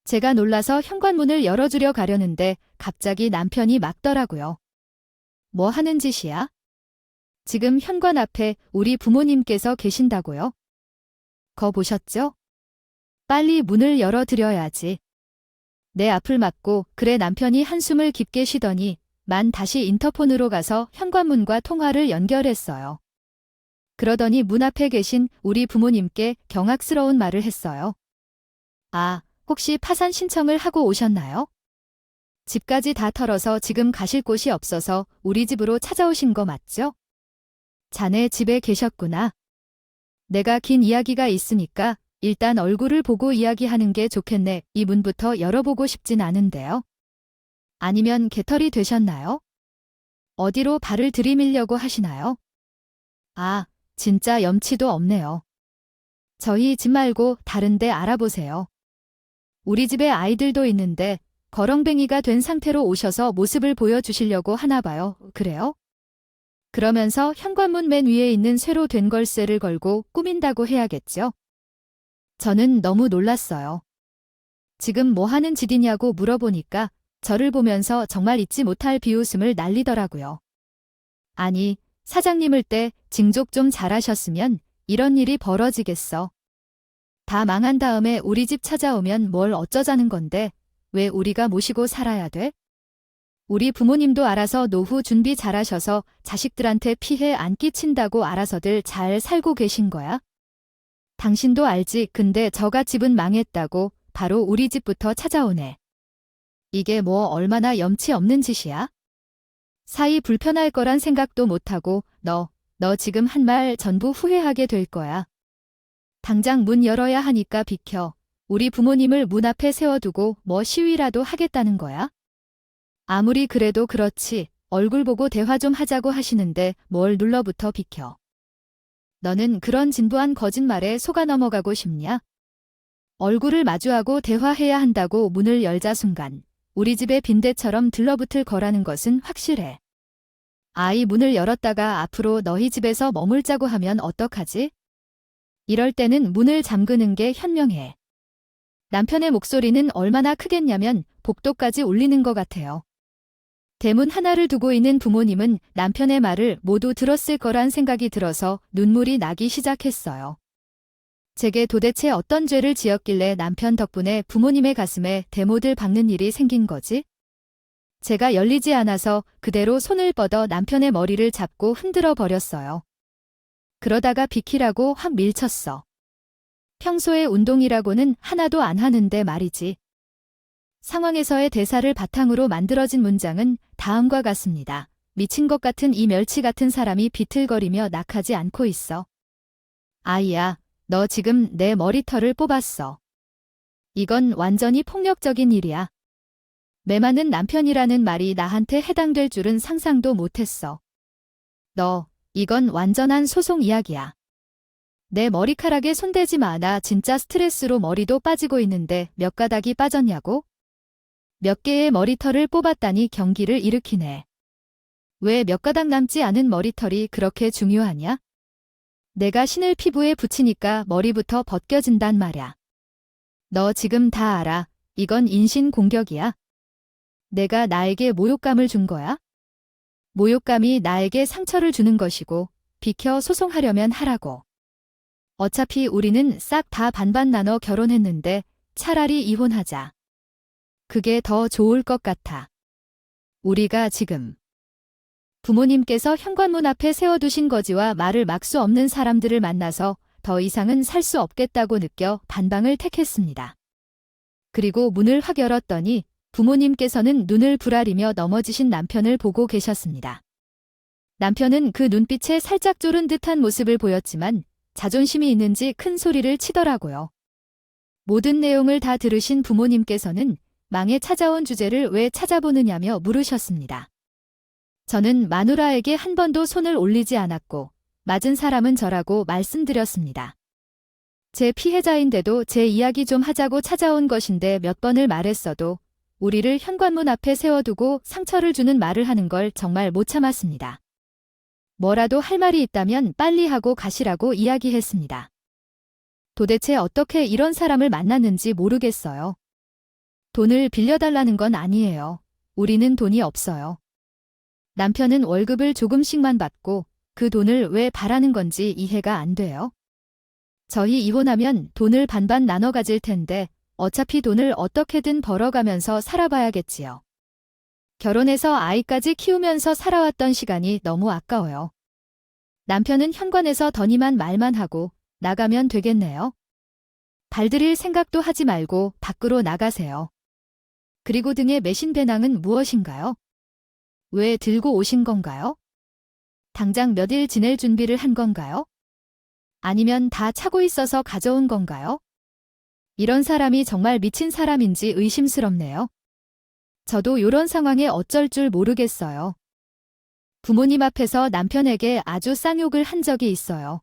제가 놀라서 현관문을 열어주려 가려는데 갑자기 남편이 막더라고요. 뭐 하는 짓이야? 지금 현관 앞에 우리 부모님께서 계신다고요? 거 보셨죠? 빨리 문을 열어드려야지. 내 앞을 막고 그래 남편이 한숨을 깊게 쉬더니 만 다시 인터폰으로 가서 현관문과 통화를 연결했어요. 그러더니 문 앞에 계신 우리 부모님께 경악스러운 말을 했어요. 혹시 파산 신청을 하고 오셨나요? 집까지 다 털어서 지금 가실 곳이 없어서 우리 집으로 찾아오신 거 맞죠? 자네 집에 계셨구나. 내가 긴 이야기가 있으니까 일단 얼굴을 보고 이야기하는 게 좋겠네. 이 문부터 열어보고 싶진 않은데요. 아니면 개털이 되셨나요? 어디로 발을 들이밀려고 하시나요? 아, 진짜 염치도 없네요. 저희 집 말고 다른 데 알아보세요. 우리 집에 아이들도 있는데 거렁뱅이가 된 상태로 오셔서 모습을 보여주시려고 하나 봐요. 그래요? 그러면서 현관문 맨 위에 있는 쇠로 된 걸쇠를 걸고 꾸민다고 해야겠죠? 저는 너무 놀랐어요. 지금 뭐 하는 짓이냐고 물어보니까 저를 보면서 정말 잊지 못할 비웃음을 날리더라고요. 아니, 사장님을 때 징족 좀 잘하셨으면 이런 일이 벌어지겠어. 다 망한 다음에 우리 집 찾아오면 뭘 어쩌자는 건데 왜 우리가 모시고 살아야 돼? 우리 부모님도 알아서 노후 준비 잘하셔서 자식들한테 피해 안 끼친다고 알아서들 잘 살고 계신 거야? 당신도 알지. 근데 저가 집은 망했다고 바로 우리 집부터 찾아오네. 이게 뭐 얼마나 염치 없는 짓이야? 사이 불편할 거란 생각도 못하고 너 지금 한 말 전부 후회하게 될 거야. 당장 문 열어야 하니까 비켜. 우리 부모님을 문 앞에 세워두고 뭐 시위라도 하겠다는 거야? 아무리 그래도 그렇지. 얼굴 보고 대화 좀 하자고 하시는데 뭘 눌러부터 비켜. 너는 그런 진부한 거짓말에 속아 넘어가고 싶냐? 얼굴을 마주하고 대화해야 한다고 문을 열자 순간 우리 집에 빈대처럼 들러붙을 거라는 것은 확실해. 아이 문을 열었다가 앞으로 너희 집에서 머물자고 하면 어떡하지? 이럴 때는 문을 잠그는 게 현명해. 남편의 목소리는 얼마나 크겠냐면 복도까지 울리는 것 같아요. 대문 하나를 두고 있는 부모님은 남편의 말을 모두 들었을 거란 생각이 들어서 눈물이 나기 시작했어요. 제게 도대체 어떤 죄를 지었길래 남편 덕분에 부모님의 가슴에 대못을 박는 일이 생긴 거지? 제가 열리지 않아서 그대로 손을 뻗어 남편의 머리를 잡고 흔들어 버렸어요. 그러다가 비키라고 확 밀쳤어. 평소에 운동이라고는 하나도 안 하는데 말이지. 상황에서의 대사를 바탕으로 만들어진 문장은 다음과 같습니다. 미친 것 같은 이 멸치 같은 사람이 비틀거리며 낙하지 않고 있어. 아이야, 너 지금 내 머리털을 뽑았어. 이건 완전히 폭력적인 일이야. 매 많은 남편이라는 말이 나한테 해당될 줄은 상상도 못했어. 이건 완전한 소송 이야기야. 내 머리카락에 손대지 마. 나 진짜 스트레스로 머리도 빠지고 있는데 몇 가닥이 빠졌냐고? 몇 개의 머리털을 뽑았다니 경기를 일으키네. 왜 몇 가닥 남지 않은 머리털이 그렇게 중요하냐? 내가 신을 피부에 붙이니까 머리부터 벗겨진단 말야. 너 지금 다 알아. 이건 인신공격이야. 내가 나에게 모욕감을 준 거야? 모욕감이 나에게 상처를 주는 것이고 비켜 소송하려면 하라고. 어차피 우리는 싹 다 반반 나눠 결혼했는데 차라리 이혼하자. 그게 더 좋을 것 같아. 우리가 지금 부모님께서 현관문 앞에 세워두신 거지와 말을 막 수 없는 사람들을 만나서 더 이상은 살 수 없겠다고 느껴 반방을 택했습니다. 그리고 문을 확 열었더니 부모님께서는 눈을 부라리며 넘어지신 남편을 보고 계셨습니다. 남편은 그 눈빛에 살짝 졸은 듯한 모습을 보였지만 자존심이 있는지 큰 소리를 치더라고요. 모든 내용을 다 들으신 부모님께서는 망에 찾아온 주제를 왜 찾아보느냐며 물으셨습니다. 저는 마누라에게 한 번도 손을 올리지 않았고 맞은 사람은 저라고 말씀드렸습니다. 제 피해자인데도 제 이야기 좀 하자고 찾아온 것인데 몇 번을 말했어도 우리를 현관문 앞에 세워두고 상처를 주는 말을 하는 걸 정말 못 참았습니다. 뭐라도 할 말이 있다면 빨리 하고 가시라고 이야기했습니다. 도대체 어떻게 이런 사람을 만났는지 모르겠어요. 돈을 빌려달라는 건 아니에요. 우리는 돈이 없어요. 남편은 월급을 조금씩만 받고 그 돈을 왜 바라는 건지 이해가 안 돼요. 저희 이혼하면 돈을 반반 나눠 가질 텐데 어차피 돈을 어떻게든 벌어가면서 살아봐야겠지요. 결혼해서 아이까지 키우면서 살아왔던 시간이 너무 아까워요. 남편은 현관에서 더니만 말만 하고 나가면 되겠네요. 발들일 생각도 하지 말고 밖으로 나가세요. 그리고 등에 매신 배낭은 무엇인가요? 왜 들고 오신 건가요? 당장 몇 일 지낼 준비를 한 건가요? 아니면 다 차고 있어서 가져온 건가요? 이런 사람이 정말 미친 사람인지 의심스럽네요. 저도 요런 상황에 어쩔 줄 모르겠어요. 부모님 앞에서 남편에게 아주 쌍욕을 한 적이 있어요.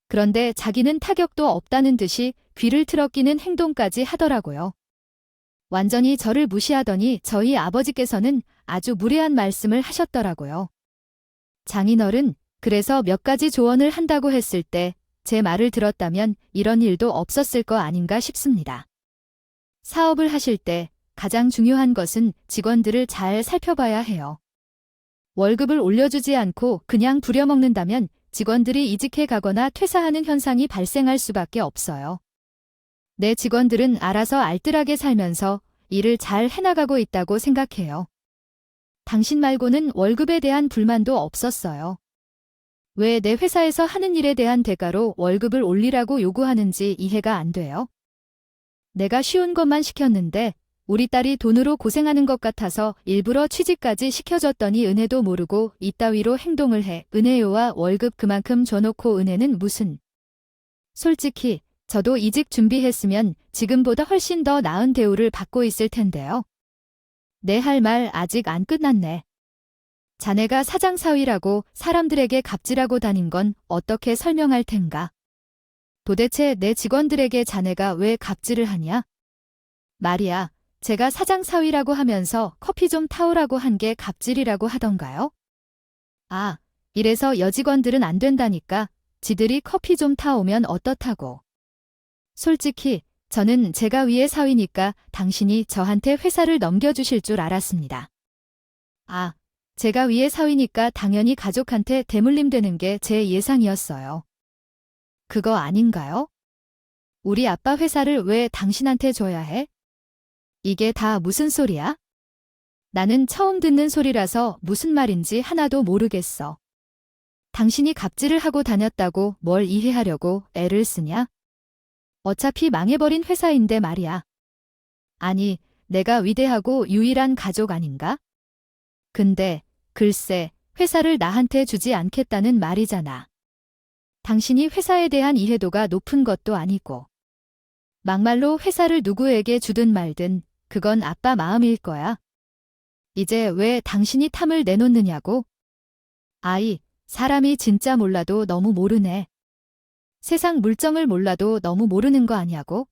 그런데 자기는 타격도 없다는 듯이 귀를 틀어끼는 행동까지 하더라고요. 완전히 저를 무시하더니 저희 아버지께서는 아주 무례한 말씀을 하셨더라고요. 장인어른, 그래서 몇 가지 조언을 한다고 했을 때 제 말을 들었다면 이런 일도 없었을 거 아닌가 싶습니다. 사업을 하실 때 가장 중요한 것은 직원들을 잘 살펴봐야 해요. 월급을 올려주지 않고 그냥 부려먹는다면 직원들이 이직해 가거나 퇴사하는 현상이 발생할 수밖에 없어요. 내 직원들은 알아서 알뜰하게 살면서 일을 잘 해나가고 있다고 생각해요. 당신 말고는 월급에 대한 불만도 없었어요. 왜 내 회사에서 하는 일에 대한 대가로 월급을 올리라고 요구하는지 이해가 안 돼요. 내가 쉬운 것만 시켰는데 우리 딸이 돈으로 고생하는 것 같아서 일부러 취직까지 시켜줬더니 은혜도 모르고 이따위로 행동을 해. 은혜요와 월급 그만큼 줘놓고 은혜는 무슨. 솔직히 저도 이직 준비했으면 지금보다 훨씬 더 나은 대우를 받고 있을 텐데요. 내 할 말 아직 안 끝났네. 자네가 사장 사위라고 사람들에게 갑질하고 다닌 건 어떻게 설명할 텐가? 도대체 내 직원들에게 자네가 왜 갑질을 하냐? 말이야, 제가 사장 사위라고 하면서 커피 좀 타오라고 한 게 갑질이라고 하던가요? 아, 이래서 여직원들은 안 된다니까. 지들이 커피 좀 타오면 어떻다고. 솔직히 저는 제가 위에 사위니까 당신이 저한테 회사를 넘겨주실 줄 알았습니다. 아, 제가 위에 사위니까 당연히 가족한테 대물림 되는 게 제 예상이었어요. 그거 아닌가요? 우리 아빠 회사를 왜 당신한테 줘야 해? 이게 다 무슨 소리야? 나는 처음 듣는 소리라서 무슨 말인지 하나도 모르겠어. 당신이 갑질을 하고 다녔다고 뭘 이해하려고 애를 쓰냐? 어차피 망해버린 회사인데 말이야. 아니, 내가 위대하고 유일한 가족 아닌가? 근데 글쎄, 회사를 나한테 주지 않겠다는 말이잖아. 당신이 회사에 대한 이해도가 높은 것도 아니고. 막말로 회사를 누구에게 주든 말든 그건 아빠 마음일 거야. 이제 왜 당신이 탐을 내놓느냐고? 아이, 사람이 진짜 몰라도 너무 모르네. 세상 물정을 몰라도 너무 모르는 거 아냐고?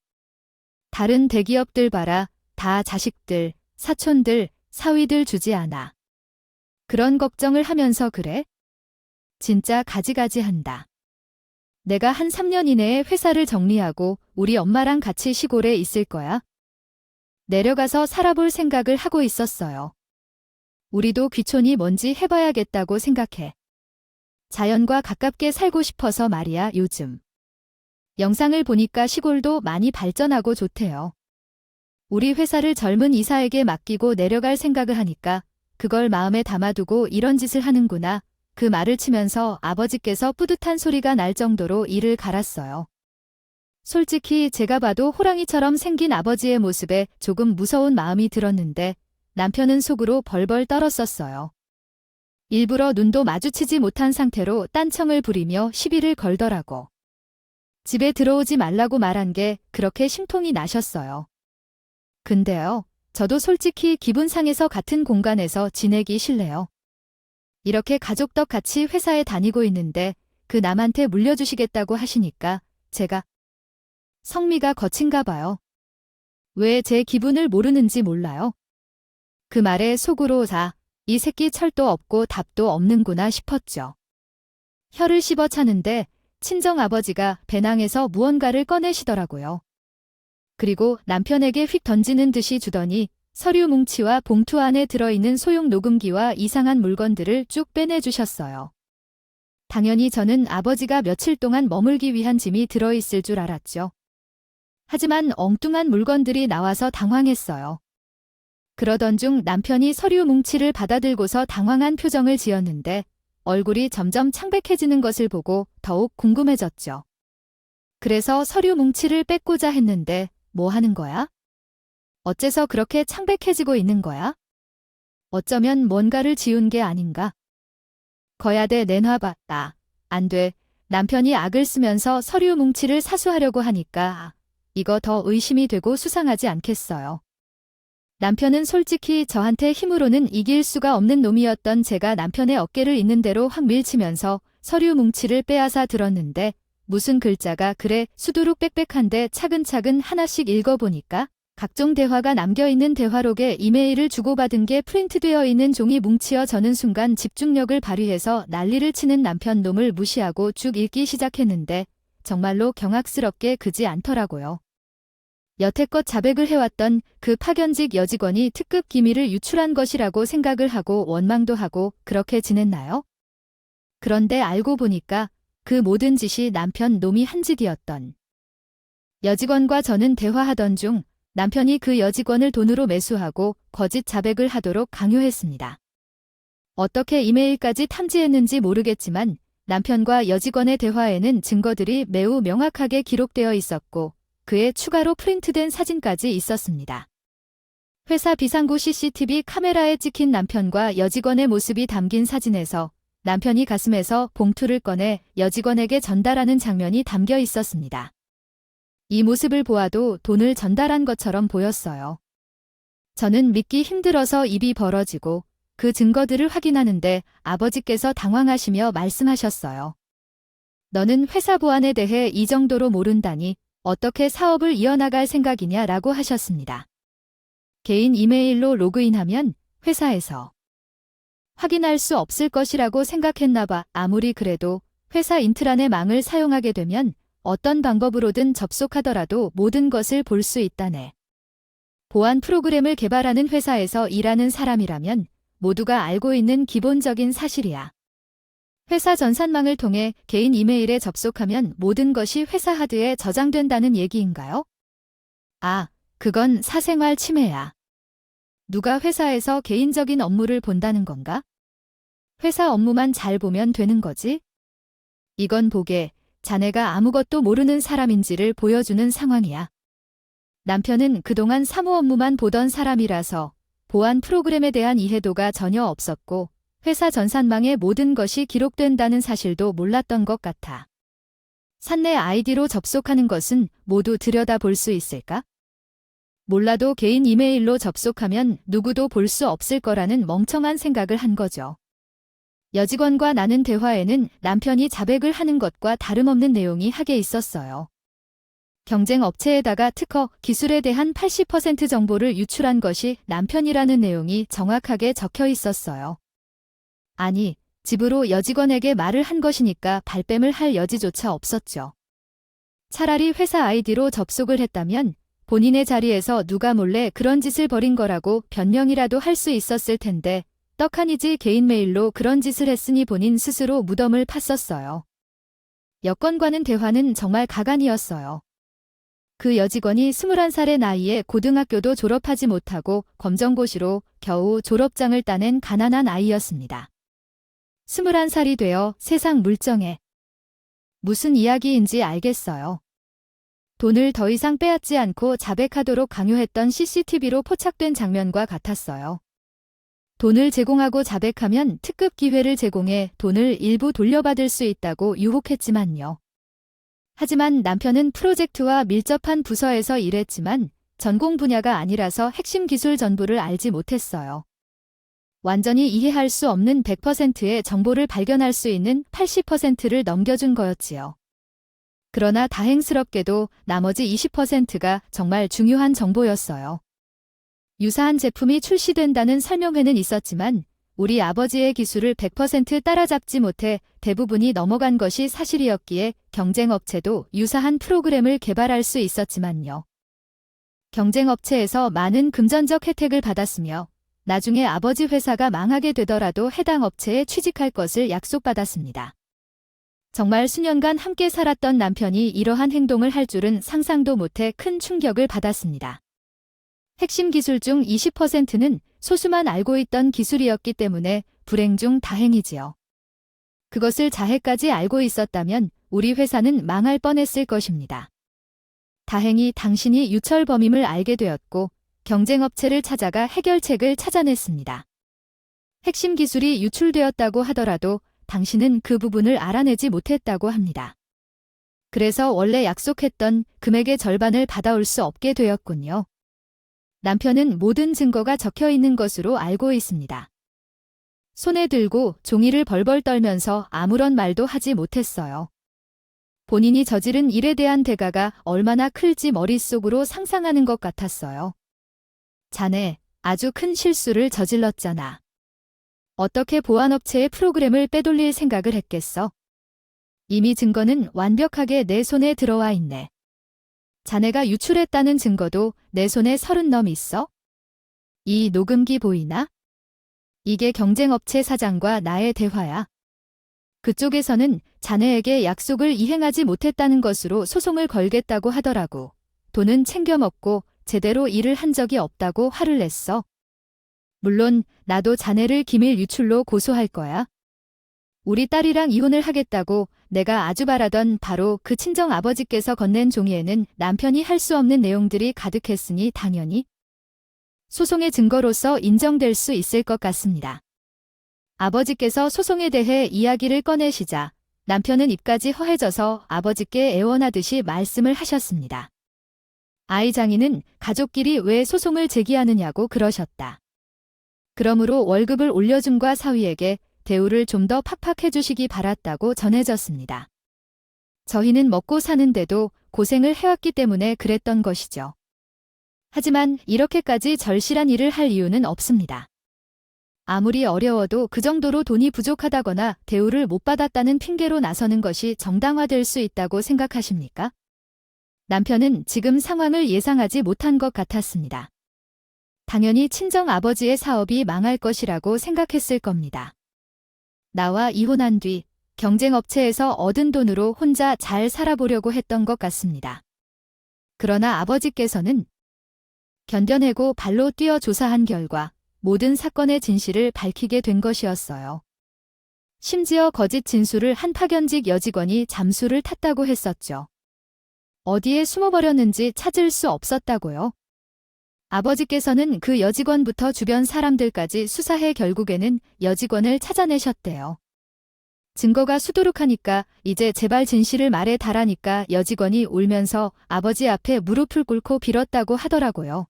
다른 대기업들 봐라. 다 자식들, 사촌들, 사위들 주지 않아. 그런 걱정을 하면서 그래? 진짜 가지가지 한다. 내가 한 3년 이내에 회사를 정리하고 우리 엄마랑 같이 시골에 있을 거야. 내려가서 살아볼 생각을 하고 있었어요. 우리도 귀촌이 뭔지 해봐야겠다고 생각해. 자연과 가깝게 살고 싶어서 말이야, 요즘. 영상을 보니까 시골도 많이 발전하고 좋대요. 우리 회사를 젊은 이사에게 맡기고 내려갈 생각을 하니까 그걸 마음에 담아두고 이런 짓을 하는구나. 그 말을 치면서 아버지께서 뿌듯한 소리가 날 정도로 이를 갈았어요. 솔직히 제가 봐도 호랑이처럼 생긴 아버지의 모습에 조금 무서운 마음이 들었는데 남편은 속으로 벌벌 떨었었어요. 일부러 눈도 마주치지 못한 상태로 딴청을 부리며 시비를 걸더라고. 집에 들어오지 말라고 말한 게 그렇게 심통이 나셨어요. 근데요, 저도 솔직히 기분 상해서 같은 공간에서 지내기 싫네요. 이렇게 가족떡 같이 회사에 다니고 있는데 그 남한테 물려주시겠다고 하시니까 제가 성미가 거친가 봐요. 왜 제 기분을 모르는지 몰라요. 그 말에 속으로 이 새끼 철도 없고 답도 없는구나 싶었죠. 혀를 씹어 차는데 친정아버지가 배낭에서 무언가를 꺼내시더라고요. 그리고 남편에게 휙 던지는 듯이 주더니 서류 뭉치와 봉투 안에 들어있는 소형 녹음기와 이상한 물건들을 쭉 빼내주셨어요. 당연히 저는 아버지가 며칠 동안 머물기 위한 짐이 들어있을 줄 알았죠. 하지만 엉뚱한 물건들이 나와서 당황했어요. 그러던 중 남편이 서류 뭉치를 받아들고서 당황한 표정을 지었는데 얼굴이 점점 창백해지는 것을 보고 더욱 궁금해졌죠. 그래서 서류 뭉치를 뺏고자 했는데 뭐 하는 거야? 어째서 그렇게 창백해지고 있는 거야? 어쩌면 뭔가를 지운 게 아닌가? 거야돼 내놔봐. 안 돼. 남편이 악을 쓰면서 서류 뭉치를 사수하려고 하니까 이거 더 의심이 되고 수상하지 않겠어요. 남편은 솔직히 저한테 힘으로는 이길 수가 없는 놈이었던 제가 남편의 어깨를 있는 대로 확 밀치면서 서류 뭉치를 빼앗아 들었는데 무슨 글자가 그래 수두룩 빽빽한데 차근차근 하나씩 읽어보니까 각종 대화가 남겨있는 대화록에 이메일을 주고받은 게 프린트되어 있는 종이 뭉치어 저는 순간 집중력을 발휘해서 난리를 치는 남편 놈을 무시하고 쭉 읽기 시작했는데 정말로 경악스럽게 그지 않더라고요. 여태껏 자백을 해왔던 그 파견직 여직원이 특급 기밀을 유출한 것이라고 생각을 하고 원망도 하고 그렇게 지냈나요? 그런데 알고 보니까 그 모든 짓이 남편 놈이 한 짓이었던. 여직원과 저는 대화하던 중 남편이 그 여직원을 돈으로 매수하고 거짓 자백을 하도록 강요했습니다. 어떻게 이메일까지 탐지했는지 모르겠지만 남편과 여직원의 대화에는 증거들이 매우 명확하게 기록되어 있었고 그에 추가로 프린트된 사진까지 있었습니다. 회사 비상구 CCTV 카메라에 찍힌 남편과 여직원의 모습이 담긴 사진에서 남편이 가슴에서 봉투를 꺼내 여직원에게 전달하는 장면이 담겨 있었습니다. 이 모습을 보아도 돈을 전달한 것처럼 보였어요. 저는 믿기 힘들어서 입이 벌어지고 그 증거들을 확인하는데 아버지께서 당황하시며 말씀하셨어요. 너는 회사 보안에 대해 이 정도로 모른다니 어떻게 사업을 이어나갈 생각이냐라고 하셨습니다. 개인 이메일로 로그인하면 회사에서 확인할 수 없을 것이라고 생각했나 봐. 아무리 그래도 회사 인트라넷 망을 사용하게 되면 어떤 방법으로든 접속하더라도 모든 것을 볼 수 있다네. 보안 프로그램을 개발하는 회사에서 일하는 사람이라면 모두가 알고 있는 기본적인 사실이야. 회사 전산망을 통해 개인 이메일에 접속하면 모든 것이 회사 하드에 저장된다는 얘기인가요? 아, 그건 사생활 침해야. 누가 회사에서 개인적인 업무를 본다는 건가? 회사 업무만 잘 보면 되는 거지? 이건 보게 자네가 아무것도 모르는 사람인지를 보여주는 상황이야. 남편은 그동안 사무 업무만 보던 사람이라서 보안 프로그램에 대한 이해도가 전혀 없었고 회사 전산망에 모든 것이 기록된다는 사실도 몰랐던 것 같아. 산내 아이디로 접속하는 것은 모두 들여다볼 수 있을까? 몰라도 개인 이메일로 접속하면 누구도 볼 수 없을 거라는 멍청한 생각을 한 거죠. 여직원과 나눈 대화에는 남편이 자백을 하는 것과 다름없는 내용이 하게 있었어요. 경쟁 업체에다가 특허, 기술에 대한 80% 정보를 유출한 것이 남편이라는 내용이 정확하게 적혀 있었어요. 아니, 집으로 여직원에게 말을 한 것이니까 발뺌을 할 여지조차 없었죠. 차라리 회사 아이디로 접속을 했다면 본인의 자리에서 누가 몰래 그런 짓을 벌인 거라고 변명이라도 할 수 있었을 텐데 떡하니지 개인 메일로 그런 짓을 했으니 본인 스스로 무덤을 팠었어요. 여권과는 대화는 정말 가관이었어요. 그 여직원이 21살의 나이에 고등학교도 졸업하지 못하고 검정고시로 겨우 졸업장을 따낸 가난한 아이였습니다. 21살이 되어 세상 물정에 무슨 이야기인지 알겠어요. 돈을 더 이상 빼앗지 않고 자백하도록 강요했던 CCTV로 포착된 장면과 같았어요. 돈을 제공하고 자백하면 특급 기회를 제공해 돈을 일부 돌려받을 수 있다고 유혹했지만요. 하지만 남편은 프로젝트와 밀접한 부서에서 일했지만 전공 분야가 아니라서 핵심 기술 전부를 알지 못했어요. 완전히 이해할 수 없는 100%의 정보를 발견할 수 있는 80%를 넘겨준 거였지요. 그러나 다행스럽게도 나머지 20%가 정말 중요한 정보였어요. 유사한 제품이 출시된다는 설명회는 있었지만 우리 아버지의 기술을 100% 따라잡지 못해 대부분이 넘어간 것이 사실이었기에 경쟁업체도 유사한 프로그램을 개발할 수 있었지만요. 경쟁업체에서 많은 금전적 혜택을 받았으며 나중에 아버지 회사가 망하게 되더라도 해당 업체에 취직할 것을 약속받았습니다. 정말 수년간 함께 살았던 남편이 이러한 행동을 할 줄은 상상도 못해 큰 충격을 받았습니다. 핵심 기술 중 20%는 소수만 알고 있던 기술이었기 때문에 불행 중 다행이지요. 그것을 자해까지 알고 있었다면 우리 회사는 망할 뻔했을 것입니다. 다행히 당신이 유철범임을 알게 되었고 경쟁업체를 찾아가 해결책을 찾아냈습니다. 핵심 기술이 유출되었다고 하더라도 당신은 그 부분을 알아내지 못했다고 합니다. 그래서 원래 약속했던 금액의 절반을 받아올 수 없게 되었군요. 남편은 모든 증거가 적혀 있는 것으로 알고 있습니다. 손에 들고 종이를 벌벌 떨면서 아무런 말도 하지 못했어요. 본인이 저지른 일에 대한 대가가 얼마나 클지 머릿속으로 상상하는 것 같았어요. 자네, 아주 큰 실수를 저질렀잖아. 어떻게 보안업체의 프로그램을 빼돌릴 생각을 했겠어? 이미 증거는 완벽하게 내 손에 들어와 있네. 자네가 유출했다는 증거도 내 손에 30넘 있어? 이 녹음기 보이나? 이게 경쟁업체 사장과 나의 대화야. 그쪽에서는 자네에게 약속을 이행하지 못했다는 것으로 소송을 걸겠다고 하더라고. 돈은 챙겨 먹고 제대로 일을 한 적이 없다고 화를 냈어. 물론 나도 자네를 기밀 유출로 고소할 거야. 우리 딸이랑 이혼을 하겠다고 내가 아주 바라던 바로 그 친정 아버지께서 건넨 종이에는 남편이 할 수 없는 내용들이 가득했으니 당연히 소송의 증거로서 인정될 수 있을 것 같습니다. 아버지께서 소송에 대해 이야기를 꺼내시자 남편은 입까지 허해져서 아버지께 애원하듯이 말씀을 하셨습니다. 아이 장인은 가족끼리 왜 소송을 제기하느냐고 그러셨다. 그러므로 월급을 올려줌과 사위에게 대우를 좀 더 팍팍 해주시기 바랐다고 전해졌습니다. 저희는 먹고 사는데도 고생을 해왔기 때문에 그랬던 것이죠. 하지만 이렇게까지 절실한 일을 할 이유는 없습니다. 아무리 어려워도 그 정도로 돈이 부족하다거나 대우를 못 받았다는 핑계로 나서는 것이 정당화될 수 있다고 생각하십니까? 남편은 지금 상황을 예상하지 못한 것 같았습니다. 당연히 친정 아버지의 사업이 망할 것이라고 생각했을 겁니다. 나와 이혼한 뒤 경쟁업체에서 얻은 돈으로 혼자 잘 살아보려고 했던 것 같습니다. 그러나 아버지께서는 견뎌내고 발로 뛰어 조사한 결과 모든 사건의 진실을 밝히게 된 것이었어요. 심지어 거짓 진술을 한 파견직 여직원이 잠수를 탔다고 했었죠. 어디에 숨어버렸는지 찾을 수 없었다고요. 아버지께서는 그 여직원부터 주변 사람들까지 수사해 결국에는 여직원을 찾아내셨대요. 증거가 수두룩하니까 이제 제발 진실을 말해 달라니까 여직원이 울면서 아버지 앞에 무릎을 꿇고 빌었다고 하더라고요.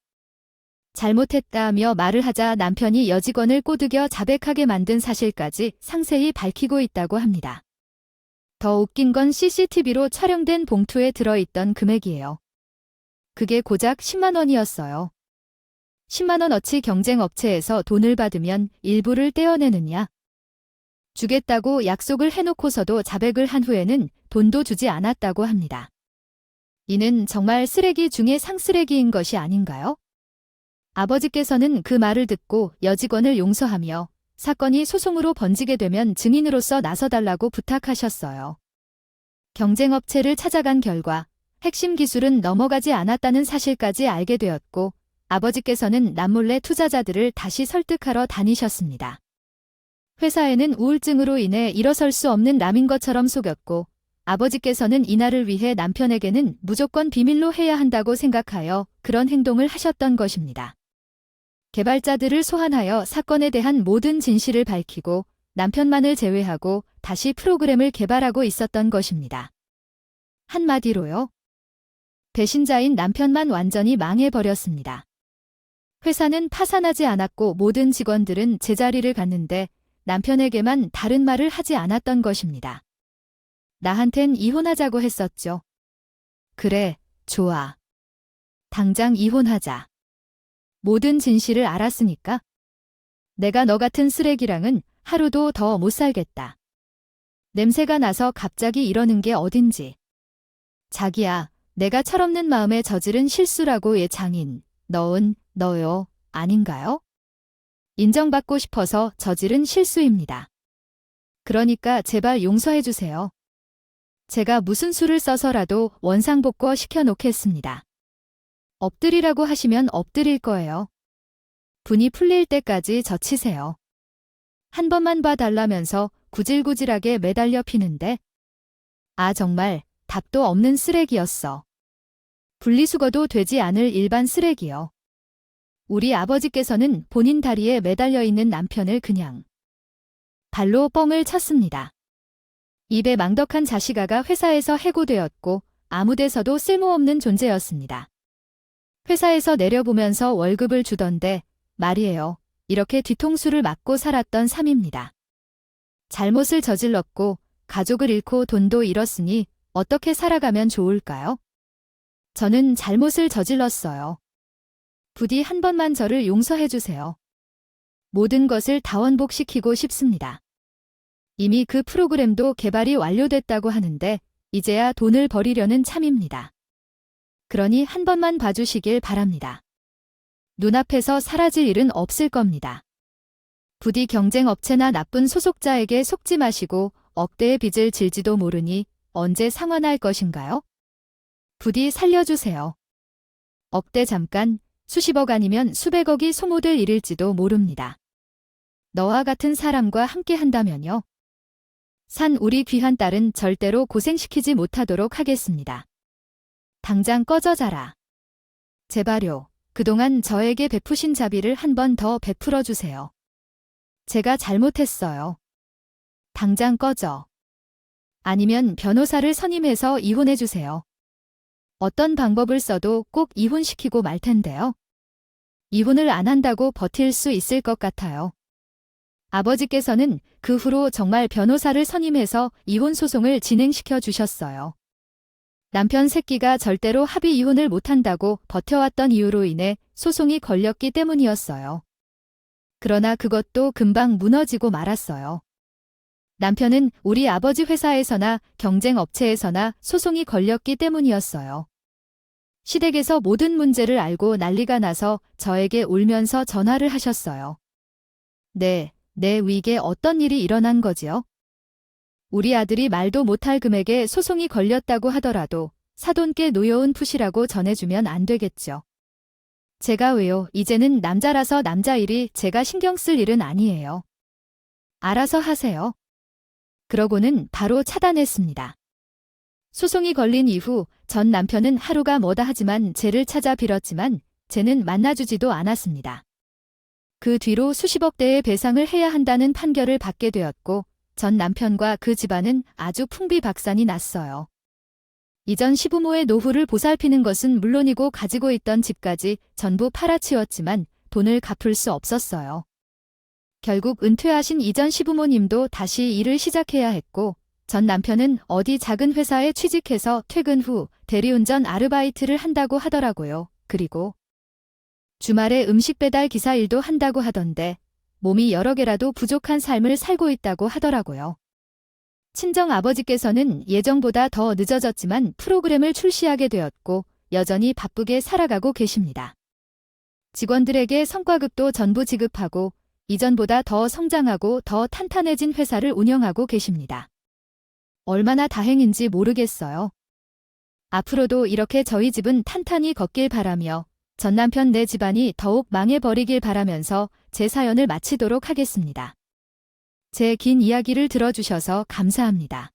잘못했다며 말을 하자 남편이 여직원을 꼬드겨 자백하게 만든 사실까지 상세히 밝히고 있다고 합니다. 더 웃긴 건 CCTV로 촬영된 봉투에 들어있던 금액이에요. 그게 고작 10만 원이었어요. 10만 원어치 경쟁업체에서 돈을 받으면 일부를 떼어내느냐? 주겠다고 약속을 해놓고서도 자백을 한 후에는 돈도 주지 않았다고 합니다. 이는 정말 쓰레기 중에 상쓰레기인 것이 아닌가요? 아버지께서는 그 말을 듣고 여직원을 용서하며 사건이 소송으로 번지게 되면 증인으로서 나서달라고 부탁하셨어요. 경쟁업체를 찾아간 결과 핵심 기술은 넘어가지 않았다는 사실까지 알게 되었고 아버지께서는 남몰래 투자자들을 다시 설득하러 다니셨습니다. 회사에는 우울증으로 인해 일어설 수 없는 남인 것처럼 속였고 아버지께서는 이날을 위해 남편에게는 무조건 비밀로 해야 한다고 생각하여 그런 행동을 하셨던 것입니다. 개발자들을 소환하여 사건에 대한 모든 진실을 밝히고 남편만을 제외하고 다시 프로그램을 개발하고 있었던 것입니다. 한마디로요. 배신자인 남편만 완전히 망해버렸습니다. 회사는 파산하지 않았고 모든 직원들은 제자리를 갔는데 남편에게만 다른 말을 하지 않았던 것입니다. 나한텐 이혼하자고 했었죠. 그래, 좋아. 당장 이혼하자. 모든 진실을 알았으니까. 내가 너 같은 쓰레기랑은 하루도 더 못 살겠다. 냄새가 나서 갑자기 이러는 게 어딘지. 자기야, 내가 철없는 마음에 저지른 실수라고 예 장인. 너요, 아닌가요? 인정받고 싶어서 저지른 실수입니다. 그러니까 제발 용서해 주세요. 제가 무슨 수를 써서라도 원상복구 시켜놓겠습니다. 엎드리라고 하시면 엎드릴 거예요. 분이 풀릴 때까지 젖히세요. 한 번만 봐달라면서 구질구질하게 매달려 피는데 정말 답도 없는 쓰레기였어. 분리수거도 되지 않을 일반 쓰레기요. 우리 아버지께서는 본인 다리에 매달려 있는 남편을 그냥 발로 뻥을 쳤습니다. 입에 망덕한 자식아가 회사에서 해고되었고 아무 데서도 쓸모없는 존재였습니다. 회사에서 내려보면서 월급을 주던데 말이에요. 이렇게 뒤통수를 맞고 살았던 3입니다. 잘못을 저질렀고 가족을 잃고 돈도 잃었으니 어떻게 살아가면 좋을까요? 저는 잘못을 저질렀어요. 부디 한 번만 저를 용서해 주세요. 모든 것을 다원복시키고 싶습니다. 이미 그 프로그램도 개발이 완료됐다고 하는데 이제야 돈을 벌이려는 참입니다. 그러니 한 번만 봐주시길 바랍니다. 눈앞에서 사라질 일은 없을 겁니다. 부디 경쟁업체나 나쁜 소속자에게 속지 마시고 억대의 빚을 질지도 모르니 언제 상환할 것인가요? 부디 살려주세요. 억대 잠깐, 수십억 아니면 수백억이 소모될 일일지도 모릅니다. 너와 같은 사람과 함께 한다면요. 산 우리 귀한 딸은 절대로 고생시키지 못하도록 하겠습니다. 당장 꺼져 자라. 제발요. 그동안 저에게 베푸신 자비를 한 번 더 베풀어 주세요. 제가 잘못했어요. 당장 꺼져. 아니면 변호사를 선임해서 이혼해 주세요. 어떤 방법을 써도 꼭 이혼시키고 말 텐데요. 이혼을 안 한다고 버틸 수 있을 것 같아요. 아버지께서는 그 후로 정말 변호사를 선임해서 이혼 소송을 진행시켜 주셨어요. 남편 새끼가 절대로 합의 이혼을 못한다고 버텨왔던 이유로 인해 소송이 걸렸기 때문이었어요. 그러나 그것도 금방 무너지고 말았어요. 남편은 우리 아버지 회사에서나 경쟁 업체에서나 소송이 걸렸기 때문이었어요. 시댁에서 모든 문제를 알고 난리가 나서 저에게 울면서 전화를 하셨어요. 네, 내 위기에 어떤 일이 일어난 거지요? 우리 아들이 말도 못할 금액에 소송이 걸렸다고 하더라도 사돈께 놓여온 푸시라고 전해주면 안 되겠죠. 제가 왜요? 이제는 남자라서 남자 일이 제가 신경 쓸 일은 아니에요. 알아서 하세요. 그러고는 바로 차단했습니다. 소송이 걸린 이후 전 남편은 하루가 뭐다 하지만 쟤를 찾아 빌었지만 쟤는 만나주지도 않았습니다. 그 뒤로 수십억 대의 배상을 해야 한다는 판결을 받게 되었고 전 남편과 그 집안은 아주 풍비박산이 났어요. 이전 시부모의 노후를 보살피는 것은 물론이고 가지고 있던 집까지 전부 팔아치웠지만 돈을 갚을 수 없었어요. 결국 은퇴하신 이전 시부모님도 다시 일을 시작해야 했고 전 남편은 어디 작은 회사에 취직해서 퇴근 후 대리운전 아르바이트를 한다고 하더라고요. 그리고 주말에 음식 배달 기사 일도 한다고 하던데 몸이 여러 개라도 부족한 삶을 살고 있다고 하더라고요. 친정 아버지께서는 예정보다 더 늦어졌지만 프로그램을 출시하게 되었고 여전히 바쁘게 살아가고 계십니다. 직원들에게 성과급도 전부 지급하고 이전보다 더 성장하고 더 탄탄해진 회사를 운영하고 계십니다. 얼마나 다행인지 모르겠어요. 앞으로도 이렇게 저희 집은 탄탄히 걷길 바라며 전 남편 내 집안이 더욱 망해버리길 바라면서 제 사연을 마치도록 하겠습니다. 제 긴 이야기를 들어주셔서 감사합니다.